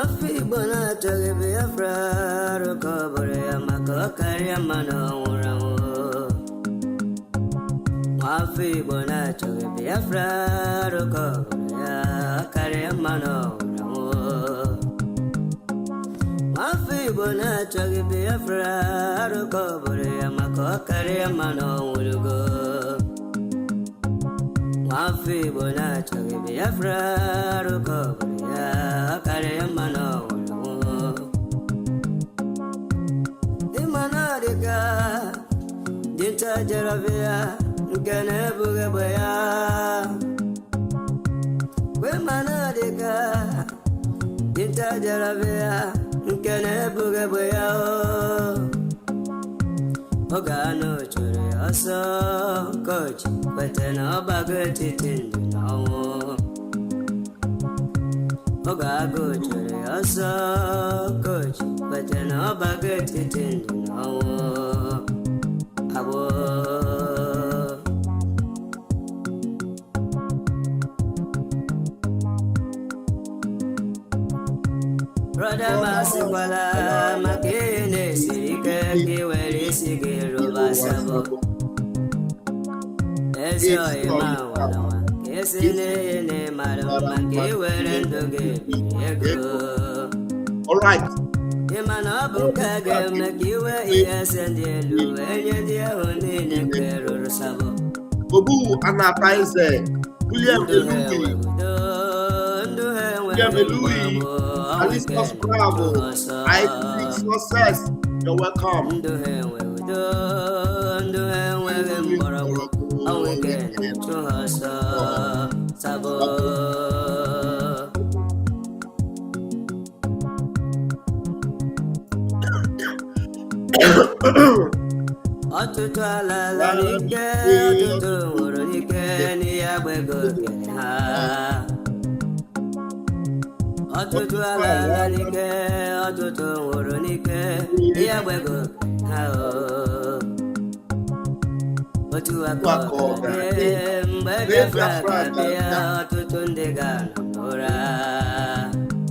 Mafi bona chage Biafra Rokobore Makokari Mano Ramo Mafi bona chage Biafra Rokobore Kari Mano Ramo Mafi bona chage Biafra Rokobore Makokari Mano Urugo Mafi bona chage Biafra Rokobore Karemano Imanadika Dinta Jaravia Ganebugabaya Wemanadika Dinta Jaravia Ganebugabaya Ogano Chure Aso Coach Wetena Bagati Tindino Ogago chere asa coach, but then a baguette it in abo. Brother Masiwala, Makine, Sika, Kiwari, Sigiro, Basabo. As your Imawala. Yes, in a madam, all right. Bobu Anapaise, William Elugi, Alice Bravo, I think success. You're welcome.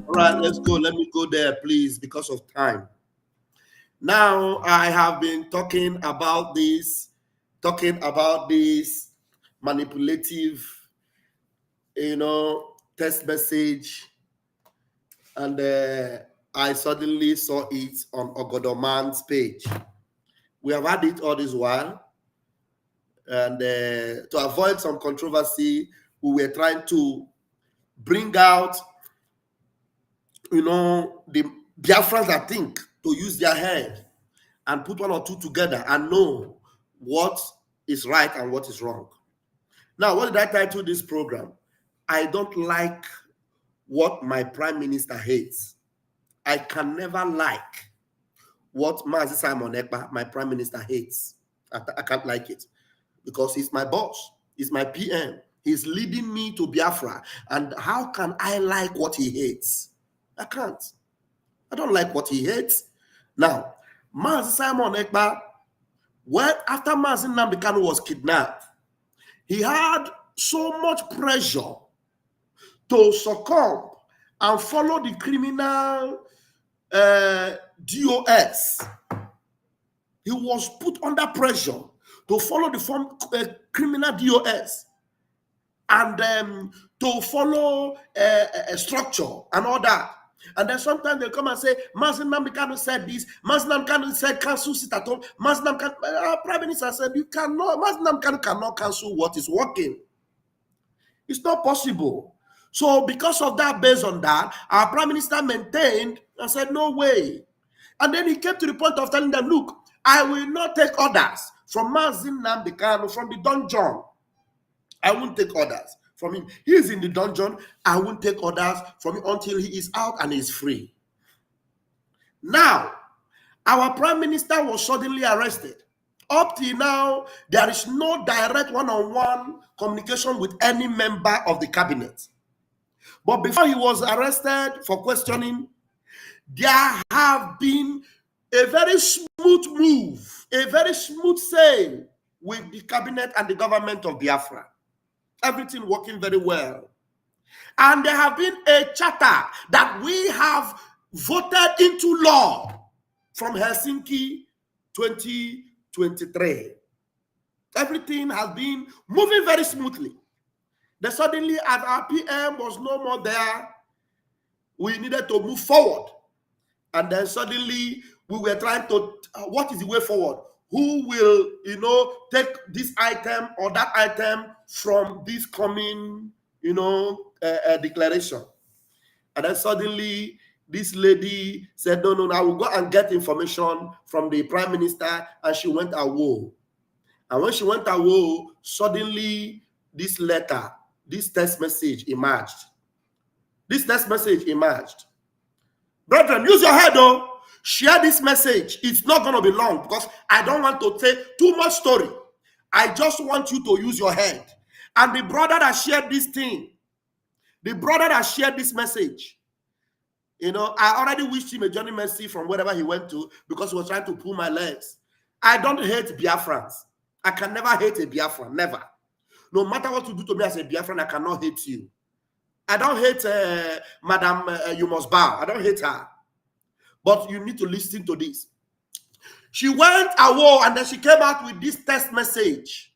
Alright, let's go. Let me go there, please, because of time. Now, I have been talking about this manipulative, text message, and I suddenly saw it on Ogodoman's page. We have had it all this while, and to avoid some controversy, we were trying to bring out, the Biafrans that think to use their head and put one or two together and know what is right and what is wrong. Now, what did I title this program? I don't like what my prime minister hates. I can never like what Mazi Simon Ekpa, my prime minister, hates. I can't like it because he's my boss. He's my PM. He's leading me to Biafra. And how can I like what he hates? I can't. I don't like what he hates. Now, Mazi Simon Ekpa, after Mazi Nnamdi Kanu was kidnapped, he had so much pressure to succumb and follow the criminal DOS. He was put under pressure to follow the criminal DOS and to follow a structure and all that. And then sometimes they come and say, Mazi Nnamdi Kanu said this, Mazi Nnamdi Kanu said cancel sit at home. Mazi Nnamdi Kanu, our Prime Minister said, Mazi Nnamdi Kanu cannot cancel what is working. It's not possible. So because of that, based on that, our Prime Minister maintained and said, no way. And then he came to the point of telling them, look, I will not take orders from Mazi Nnamdi Kanu from the dungeon. I won't take orders from him. He is in the dungeon. I won't take orders from him until he is out and is free. Now, our Prime Minister was suddenly arrested. Up till now, there is no direct one-on-one communication with any member of the cabinet. But before he was arrested for questioning, there have been a very smooth move, a very smooth sail with the cabinet and the government of Biafra. Everything working very well. And there have been a charter that we have voted into law from Helsinki 2023. Everything has been moving very smoothly. Then suddenly, as our PM was no more there, we needed to move forward. And then suddenly, we were trying to, what is the way forward? Who will, take this item or that item from this coming, declaration? And then suddenly, this lady said, no, I will go and get information from the prime minister. And she went away. And when she went away, suddenly this letter, this text message emerged. This text message emerged. Brethren, use your head, though. Share this message. It's not going to be long because I don't want to say too much story. I just want you to use your head. And the brother that shared this thing, the brother that shared this message, I already wished him a journey mercy from wherever he went to because he was trying to pull my legs. I don't hate Biafrans. I can never hate a Biafran, never. No matter what you do to me as a Biafran, I cannot hate you. I don't hate Madam You Must Bow. I don't hate her. But you need to listen to this. She went away and then she came out with this text message.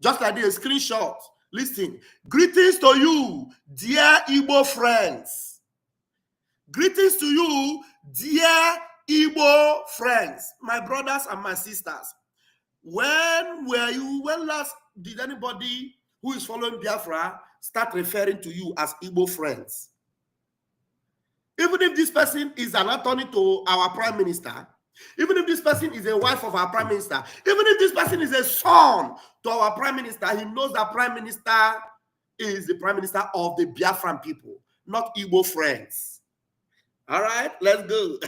Just like this, a screenshot. Listen. Greetings to you, dear Igbo friends. Greetings to you, dear Igbo friends. My brothers and my sisters. When last did anybody who is following Biafra start referring to you as Igbo friends? Even if this person is an attorney to our prime minister, even if this person is a wife of our prime minister, even if this person is a son to our prime minister, he knows that prime minister is the prime minister of the Biafran people, not Igbo friends. All right, let's go.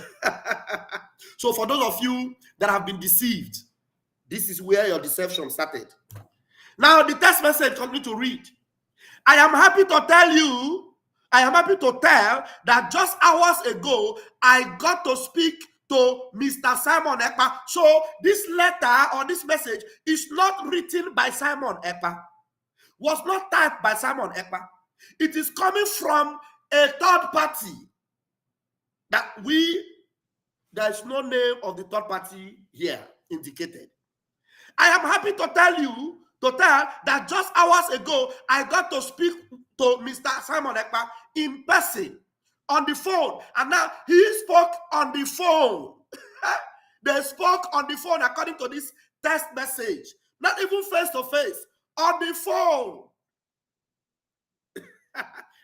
So for those of you that have been deceived, this is where your deception started. Now the text message continues to read. I am happy to tell that just hours ago, I got to speak to Mr. Simon Ekpa. So this letter or this message is not written by Simon Ekpa, was not typed by Simon Ekpa. It is coming from a third party that there is no name of the third party here indicated. I am happy to tell that just hours ago, I got to speak to Mr. Simon Ekpa in person on the phone. And now he spoke on the phone. They spoke on the phone according to this text message. Not even face to face, on the phone.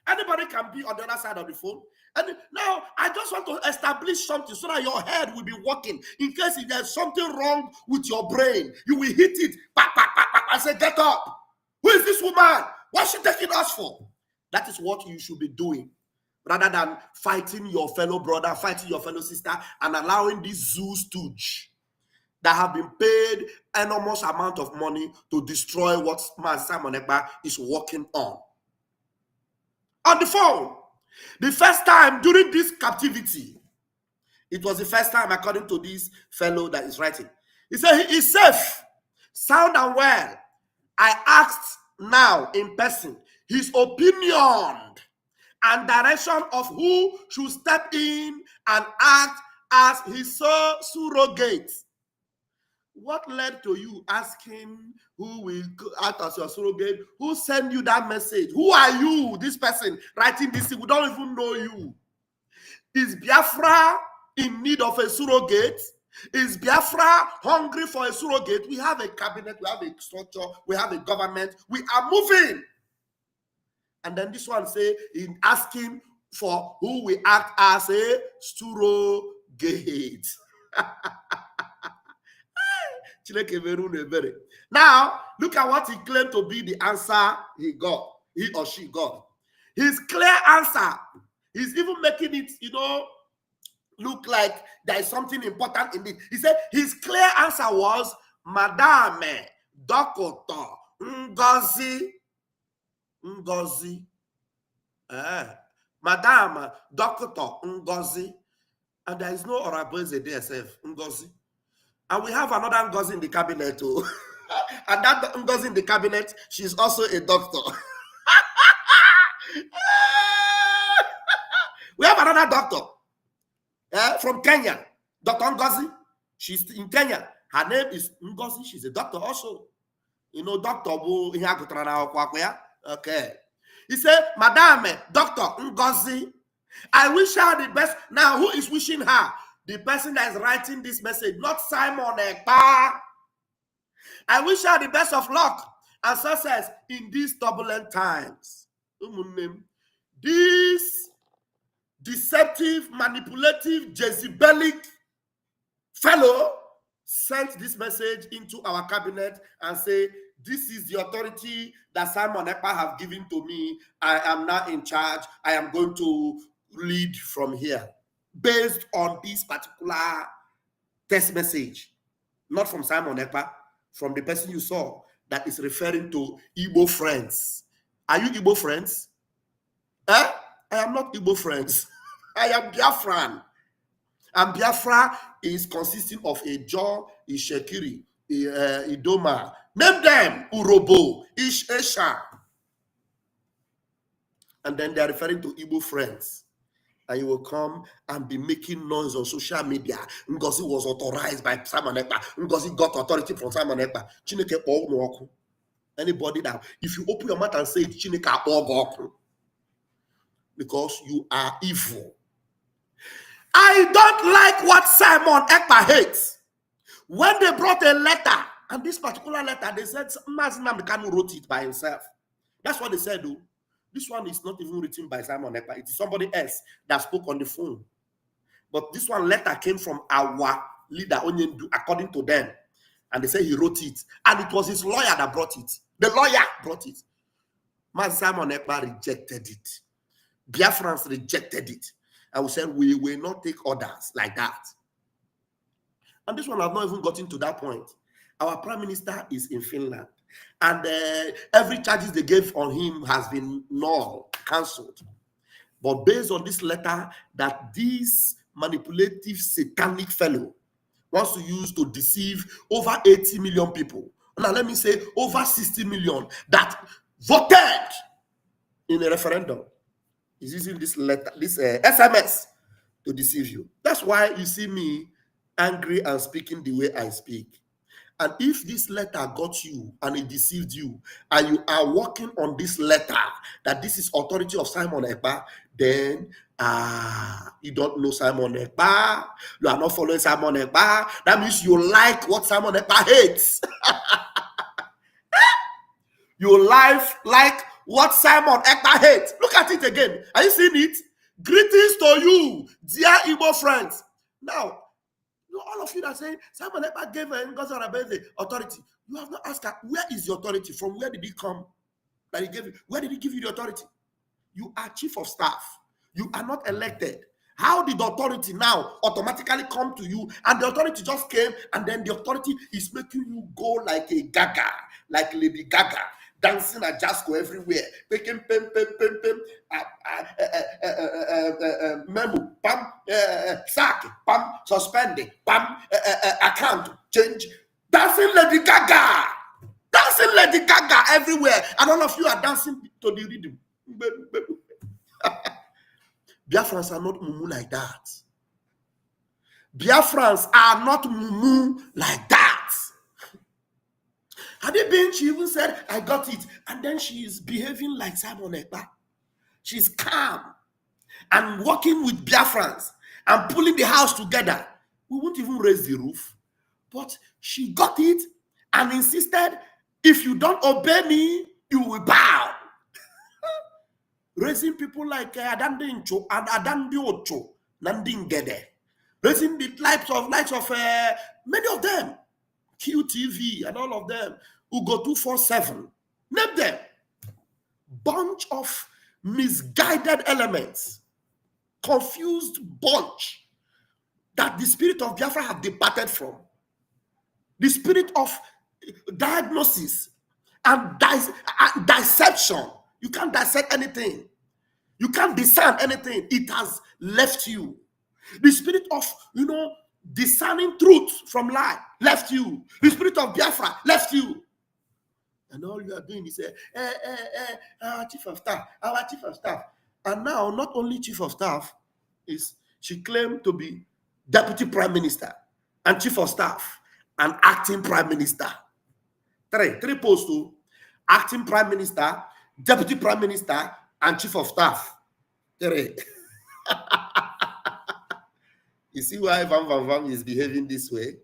Anybody can be on the other side of the phone. And now I just want to establish something so that your head will be working. In case if there's something wrong with your brain, you will hit it, and say, get up. Who is this woman? What's she taking us for? That is what you should be doing. Rather than fighting your fellow brother, fighting your fellow sister, and allowing these zoo stooge that have been paid enormous amount of money to destroy what man Simon Ekpa is working on. On the phone. The first time during this captivity, it was the first time, according to this fellow that is writing. He said, he is safe, sound and well. I asked now in person his opinion and direction of who should step in and act as his surrogate. What led to you asking who will act as your surrogate? Who sent you that message? Who are you, this person writing this thing? We don't even know you. Is Biafra in need of a surrogate? Is Biafra hungry for a surrogate? We have a cabinet, we have a structure, we have a government. We are moving. And then this one say, in asking for who will act as a surrogate. Now, look at what he claimed to be the answer he or she got. His clear answer, he's even making it, look like there is something important in it. He said his clear answer was, Madame Dokoto Ngozi. Madame Dokoto Ngozi. And there is no Orabeze there, Ngozi. And we have another Ngozi in the cabinet too. And that Ngozi in the cabinet, she's also a doctor. have another doctor from Kenya, Dr. Ngozi. She's in Kenya. Her name is Ngozi. She's a doctor also. You know, Doctor Bu. Okay. He said, Madame, Dr. Ngozi, I wish her the best. Now, who is wishing her? The person that is writing this message, not Simon Ekpa. I wish her the best of luck and success in these turbulent times. This deceptive, manipulative, Jezebelic fellow sent this message into our cabinet and say, this is the authority that Simon Ekpa have given to me. I am now in charge. I am going to lead from here. Based on this particular text message. Not from Simon Ekpa, from the person you saw that is referring to Igbo friends. Are you Igbo friends? I am not Igbo friends. I am Biafran. And Biafra is consisting of a Jaw, a Shekiri, a Idoma. Name them Urobo, Ish Esha. And then they are referring to Igbo friends. And you will come and be making noise on social media. Ngozi was authorized by Simon Ekpa. Ngozi got authority from Simon Ekpa. Chineke Ogu. Anybody that, if you open your mouth and say Chineke Ogu, because you are evil. I don't like what Simon Ekpa hates. When they brought a letter, and this particular letter, they said Mazinam Kanu wrote it by himself. That's what they said, though. This one is not even written by Simon Ekpa. It is somebody else that spoke on the phone. But this one letter came from our leader, Onyendu, according to them. And they said he wrote it. And it was his lawyer that brought it. The lawyer brought it. Man, Simon Ekpa rejected it. Biafrans rejected it. And we said, we will not take orders like that. And this one has not even gotten to that point. Our prime minister is in Finland. And every charges they gave on him has been null, cancelled. But based on this letter that this manipulative, satanic fellow wants to use to deceive over 80 million people, now let me say over 60 million that voted in a referendum, is using this letter, this SMS to deceive you. That's why you see me angry and speaking the way I speak. And if this letter got you and it deceived you, and you are working on this letter that this is authority of Simon Ekpa, then you don't know Simon Ekpa. You are not following Simon Ekpa. That means you like what Simon Ekpa hates. You like what Simon Ekpa hates. Look at it again. Are you seeing it? Greetings to you, dear Igbo friends. Now, all of you that are saying Simon Ekpa gave Ngozi authority. You have not asked her, where is the authority? From where did it come that he gave you? Where did he give you the authority? You are chief of staff. You are not elected. How did the authority now automatically come to you? And the authority just came, and then the authority is making you go like a Gaga, like Lady Gaga, dancing a Jasco everywhere, making pem, memo, pam, sack, pam, suspending, pam, account, change, dancing Lady Gaga everywhere, and all of you are dancing to the rhythm. Biafrans are not mumu like that. Biafrans are not mumu like that. Had it been, she even said, I got it. And then she is behaving like Simon Ekpa. She's calm and working with Biafrans and pulling the house together. We won't even raise the roof. But she got it and insisted, if you don't obey me, you will bow. Raising people like Adandi Ncho and Adandi Ocho, Nandingede. Raising the likes of many of them. QTV and all of them who go 247. Name them. Bunch of misguided elements. Confused bunch that the spirit of Biafra have departed from. The spirit of diagnosis and dissection. You can't dissect anything. You can't discern anything. It has left you. The spirit of, discerning truth from lie left you. The spirit of Biafra left you. And all you are doing is our chief of staff. And now, not only chief of staff, is she claimed to be deputy prime minister and chief of staff and acting prime minister. Three posts to acting prime minister, deputy prime minister, and chief of staff. Three. You see why Van Van Van is behaving this way?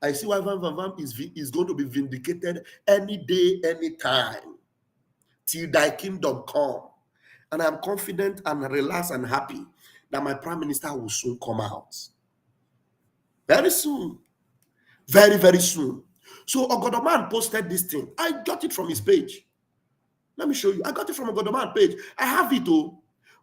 I see why Van Van Van is going to be vindicated any day, any time, till thy kingdom come. And I'm confident and relaxed and happy that my prime minister will soon come out. Very soon. Very, very soon. So Ogodoman posted this thing. I got it from his page. Let me show you. I got it from Ogodoman page. I have it,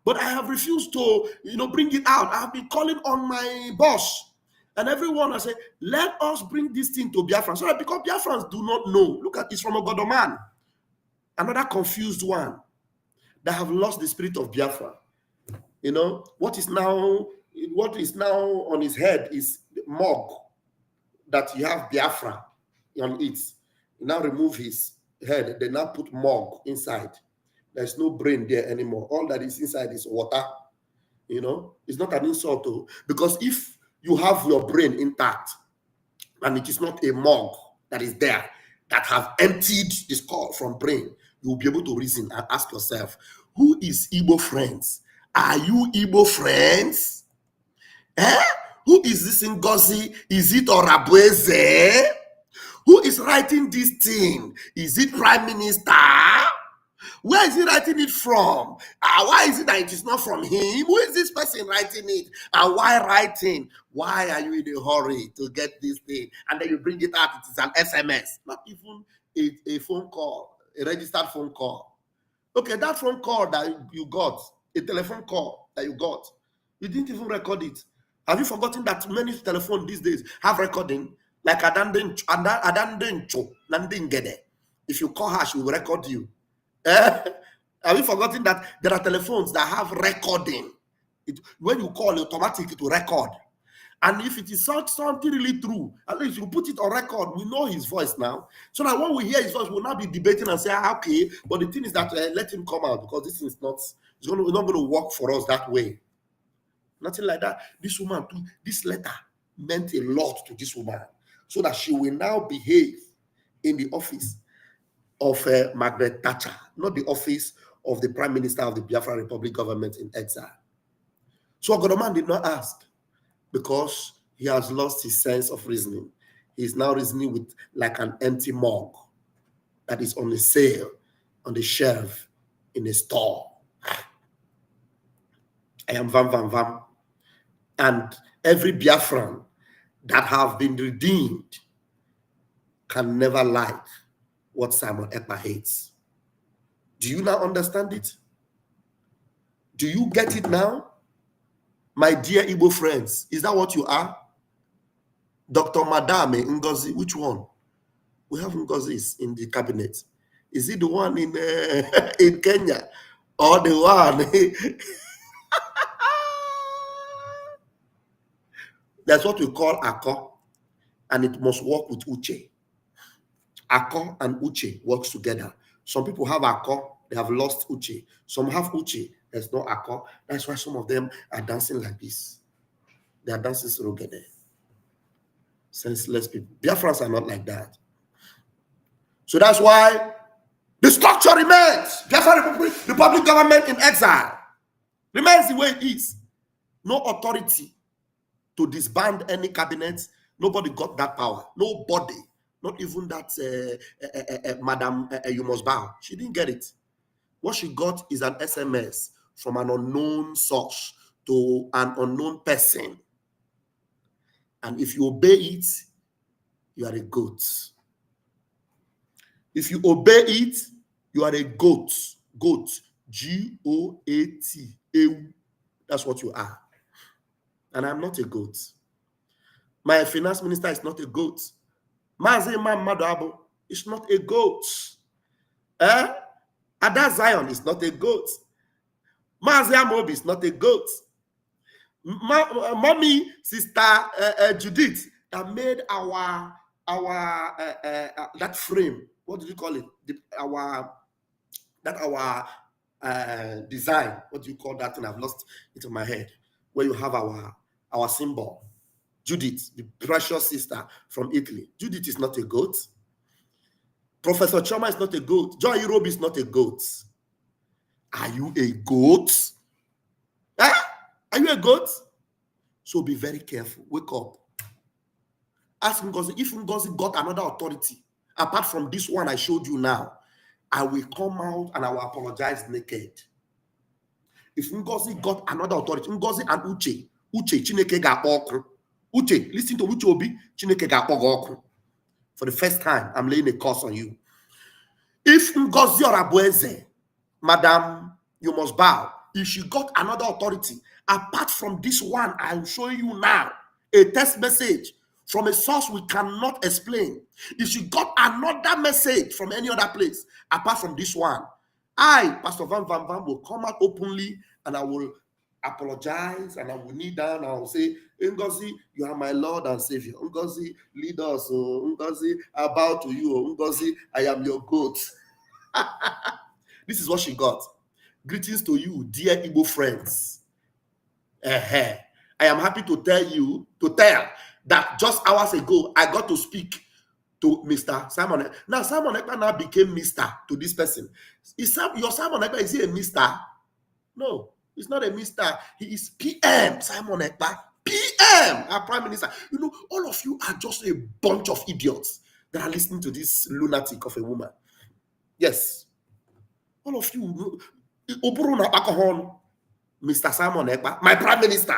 but I have refused to, bring it out. I have been calling on my boss and everyone. I say, let us bring this thing to Biafran. So that because Biafrans do not know. Look at this from Ogodoman. Another confused one that have lost the spirit of Biafra. What is now on his head is the mug that you have Biafra on it. You now remove his head, they now put mug inside. There's no brain there anymore. All that is inside is water. It's not an insult, though, because if you have your brain intact and it is not a mug that is there that have emptied the skull from brain, you'll be able to reason and ask yourself, who is Igbo friends? Are you Igbo friends? Who is this Ngozi? Is it Orabueze? Who is writing this thing? Is it Prime Minister? Where is he writing it from? Why is it that it is not from him? Who is this person writing it? And why writing? Why are you in a hurry to get this thing? And then you bring it out, it is an SMS. Not even a phone call, a registered phone call. Okay, that phone call that you got, a telephone call that you got, you didn't even record it. Have you forgotten that many telephones these days have recording? Like Adandencho, Nandingede. If you call her, she will record you. Have you forgotten that there are telephones that have recording? When you call, automatic it will record. And if it is something really true, at least you put it on record, we know his voice now. So that when we hear his voice, we'll not be debating and say, okay, but the thing is that let him come out, because this is not, it's not going to work for us that way. Nothing like that. This woman, this letter meant a lot to this woman, so that she will now behave in the office of Margaret Thatcher, not the office of the Prime Minister of the Biafra Republic government in exile. So Ogodoman did not ask, because he has lost his sense of reasoning. He's now reasoning with like an empty mug that is on a sale, on the shelf, in a store. I am Vam Vam Vam. And every Biafran that have been redeemed can never like what Simon Ekpa hates. Do you now understand it? Do you get it now? My dear Igbo friends, is that what you are? Dr. Madame Ngozi, which one? We have Ngozis in the cabinet. Is it the one in in Kenya or the one? That's what we call Ako, and it must work with Uche. Ako and Uche works together. Some people have Ako, they have lost Uche. Some have Uche, there's no Ako. That's why some of them are dancing like this. They are dancing surrogate. Senseless people. Biafrans are not like that. So that's why the structure remains. Biafra Republic government in exile remains the way it is. No authority to disband any cabinet. Nobody got that power. Nobody. Not even that Madam You Must Bow. She didn't get it. What she got is an SMS from an unknown source to an unknown person. And if you obey it, you are a goat. If you obey it, you are a goat. Goat. G-O-A-T. That's what you are. And I'm not a goat. My finance minister is not a goat. Mazi Imam Madabo is not a goat. Ada Zion is not a goat. Mazi Amobi is not a goat. Mommy, sister Judith, that made our that frame. What do you call it? Our design. What do you call that? And I've lost it in my head. where you have our symbol, Judith, the precious sister from Italy. Judith is not a goat. Professor Choma is not a goat. John Irobi is not a goat. Are you a goat? Eh? Are you a goat? So be very careful. Wake up. Ask Ngozi, if Ngozi got another authority, apart from this one I showed you now, I will come out and I will apologize naked. If Ngozi got another authority, Ngozi and Uche, Chineke ga-akpọ. Uche, listen to Uche Obi, Chineke ga-akpọ. For the first time, I'm laying a curse on you. If Ngozi or Abueze, madam, you must bow. If she got another authority, apart from this one I'm showing you now, a text message from a source we cannot explain. If she got another message from any other place, apart from this one, I, Pastor Van Van Van, will come out openly and I will apologize and I will kneel down and I will say, Ngozi, you are my Lord and Savior. Ngozi, lead us. Oh, Ngozi, I bow to you. Oh, Ngozi, I am your goat. This is what she got. Greetings to you, dear Igbo friends. I am happy to tell that just hours ago, I got to speak to Mr. Simon. Now, Simon Ekpa now became Mr. to this person. Your Simon Ekpa, is he a Mr.? No, he's not a Mr. He is PM, Simon Ekpa. PM, our Prime Minister. You know, all of you are just a bunch of idiots that are listening to this lunatic of a woman. Yes. All of you, Mr. Simon Ekpa, my Prime Minister.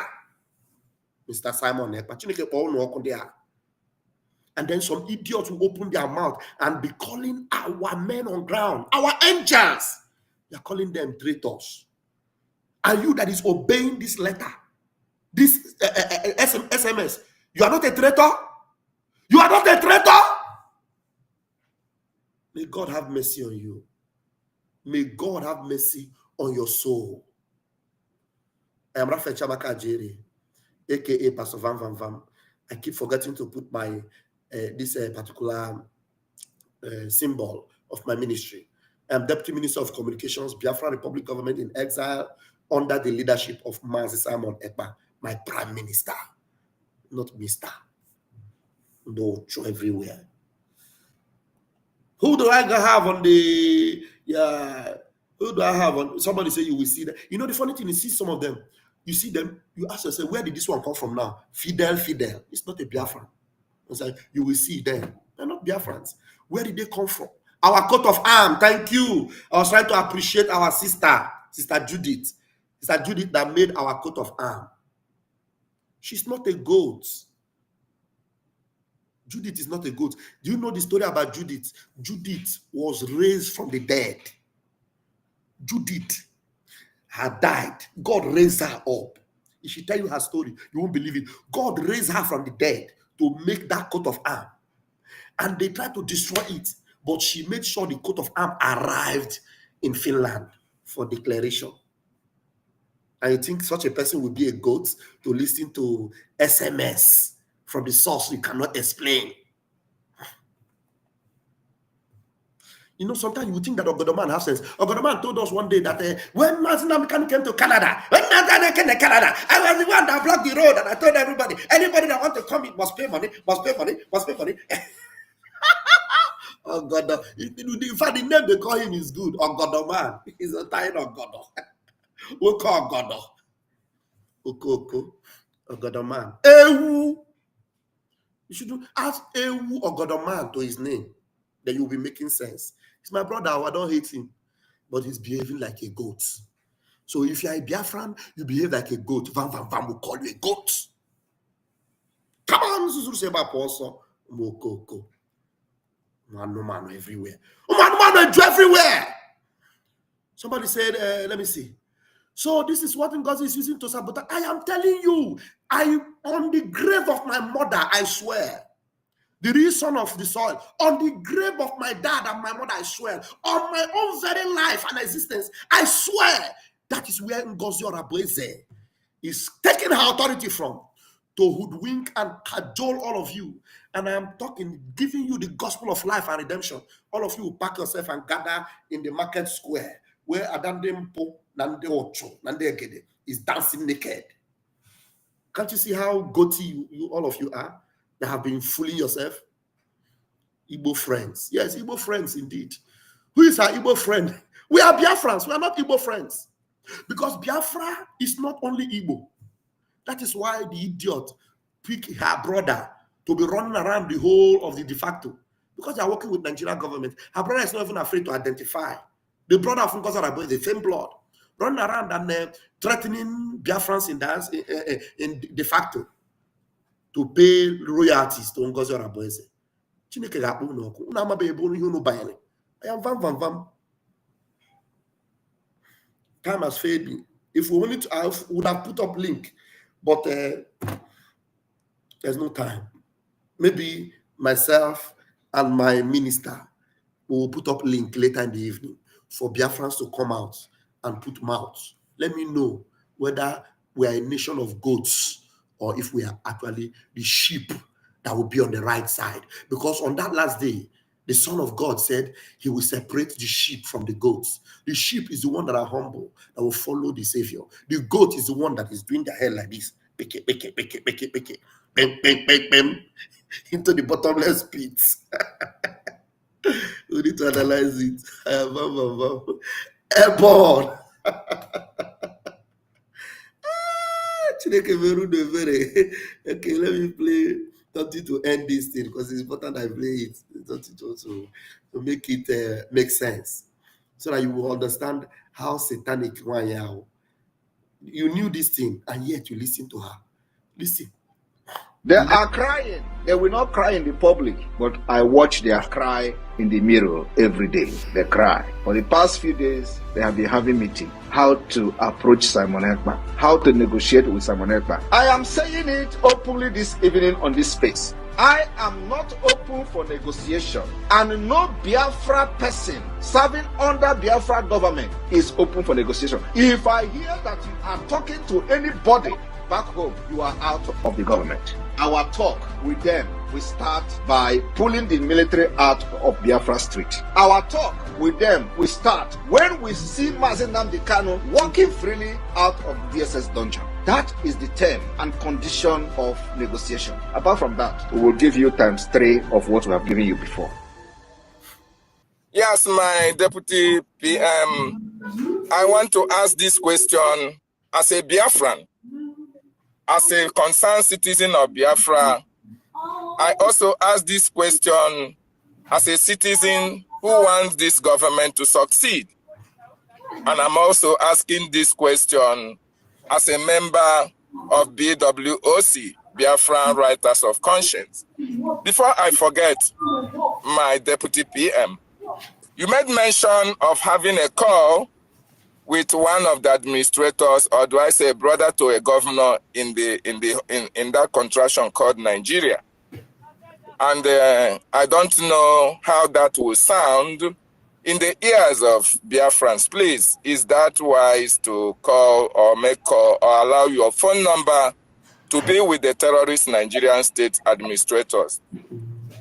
Mr. Simon Ekpa. And then some idiots will open their mouth and be calling our men on ground, our angels. They are calling them traitors. And you that is obeying this letter, this SMS, you are not a traitor? You are not a traitor? May God have mercy on you. May God have mercy on your soul. I am Raphael Chabaka Jere, aka Pastor Van Van Van. I keep forgetting to put my this particular symbol of my ministry. I am Deputy Minister of Communications, Biafra Republic Government in Exile, under the leadership of Mazi Simon Ekpa, my Prime Minister, not Mr. No, everywhere. Who do I have on the who do I have on? Somebody say you will see that. You know, the funny thing is, see some of them, you see them, you ask yourself, where did this one come from now? Fidel. It's not a Biafran. It's like, you will see them. They're not Biafrans. Where did they come from? Our coat of arms, thank you. I was trying to appreciate our sister Judith. Sister Judith that made our coat of arms. She's not a goat. Judith is not a goat. Do you know the story about Judith? Judith was raised from the dead. Judith had died. God raised her up. If she tell you her story, you won't believe it. God raised her from the dead to make that coat of arms. And they tried to destroy it, but she made sure the coat of arms arrived in Finland for declaration. And you think such a person would be a goat to listen to SMS from the source you cannot explain? You know, sometimes you would think that Ogodoman has sense. Ogodoman told us one day that when Mazina came to Canada, I was the one that blocked the road, and I told everybody, anybody that wants to come, it must pay money. Oh God, in fact, the name they call him is good. Ogodoman. He's a tired Ogodo. We call Ogodo. Oko. Ogodoman. Ewu. You should ask Ewu Ogodoman to his name. Then you'll be making sense. He's my brother. I don't hate him. But he's behaving like a goat. So if you're a Biafran, you behave like a goat. Van will call you a goat. Come on, Susu Seba Poso. Mokoko. Man everywhere. Man everywhere. Somebody said, let me see. So this is what God is using to sabotage. I am telling you, on the grave of my mother, I swear. The real son of the soil, on the grave of my dad and my mother, I swear, on my own very life and existence, I swear, that is where Ngozi Orabueze is taking her authority from, to hoodwink and cajole all of you. And I am giving you the gospel of life and redemption. All of you will pack yourself and gather in the market square, where Adandempo Nande Ocho, Nande Egede is dancing naked. Can't you see how goatee you all of you are that have been fooling yourself? Igbo friends. Yes, Igbo friends indeed. Who is our Igbo friend? We are Biafrans. We are not Igbo friends. Because Biafra is not only Igbo. That is why the idiot picked her brother to be running around the whole of the de facto. Because they are working with Nigerian government. Her brother is not even afraid to identify. The brother of Ngozi is the same blood. Running around and threatening Biafrans in de facto to pay royalties to Ngozi Araboeze. Chineke ga-akpụ unu ọkụ. Unu amabeghị ebe unu ihe unu banyere. I am vam. Time has failed me. If we wanted to, I would have put up link, but there's no time. Maybe myself and my minister will put up link later in the evening for Biafrans to come out and put mouth. Let me know whether we are a nation of goats or if we are actually the sheep that will be on the right side. Because on that last day, the Son of God said he will separate the sheep from the goats. The sheep is the one that are humble, that will follow the Savior. The goat is the one that is doing their hair like this. Pick it, bang, into the bottomless pits. We need to analyze it. Airborne. Okay, let me play something to end this thing because it's important I play it. Something to make it make sense so that you will understand how satanic you knew this thing and yet you listen to her. Listen. They are crying. They will not cry in the public, but I watch their cry in the mirror every day. They cry. For the past few days, they have been having meeting. How to approach Simon Ekpa. How to negotiate with Simon Ekpa. I am saying it openly this evening on this space. I am not open for negotiation, and no Biafra person serving under Biafra government is open for negotiation. If I hear that you are talking to anybody back home, you are out of the government. Our talk with them will start by pulling the military out of Biafra street. Our talk with them will start when we see Mazi Nnamdi Kanu walking freely out of DSS dungeon. That is the term and condition of negotiation. Apart from that, we will give you times 3 of what we have given you before. Yes, my deputy PM, I want to ask this question as a Biafran. As a concerned citizen of Biafra, I also ask this question as a citizen who wants this government to succeed. And I'm also asking this question as a member of BWOC, Biafran Writers of Conscience. Before I forget, my deputy PM, you made mention of having a call with one of the administrators, or do I say brother to a governor in that contraction called Nigeria. And I don't know how that will sound in the ears of Biafrans. Please, is that wise to call or make call or allow your phone number to be with the terrorist Nigerian state administrators?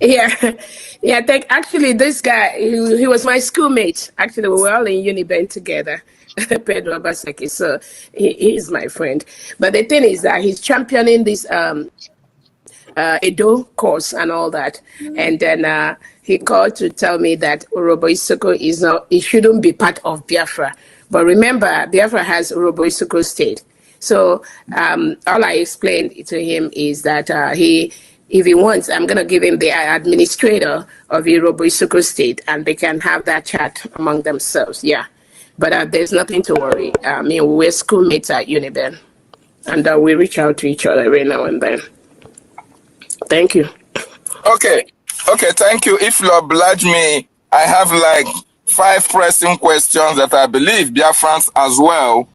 Yeah. Actually, this guy, he was my schoolmate. Actually, we were all in Uniben together. Pedro Abaseki, so he's my friend. But the thing is that he's championing this Edo course and all that. And then he called to tell me that Urobo Isoko is not, it shouldn't be part of Biafra. But remember, Biafra has Urobo Isoko state. So all I explained to him is that if he wants, I'm going to give him the administrator of Urobo Isoko state, and they can have that chat among themselves. Yeah. But there's nothing to worry. I mean, we're schoolmates at Uniben, and we reach out to each other every now and then. Thank you. Okay, thank you. If you oblige me, I have like 5 pressing questions that I believe Biafrans as well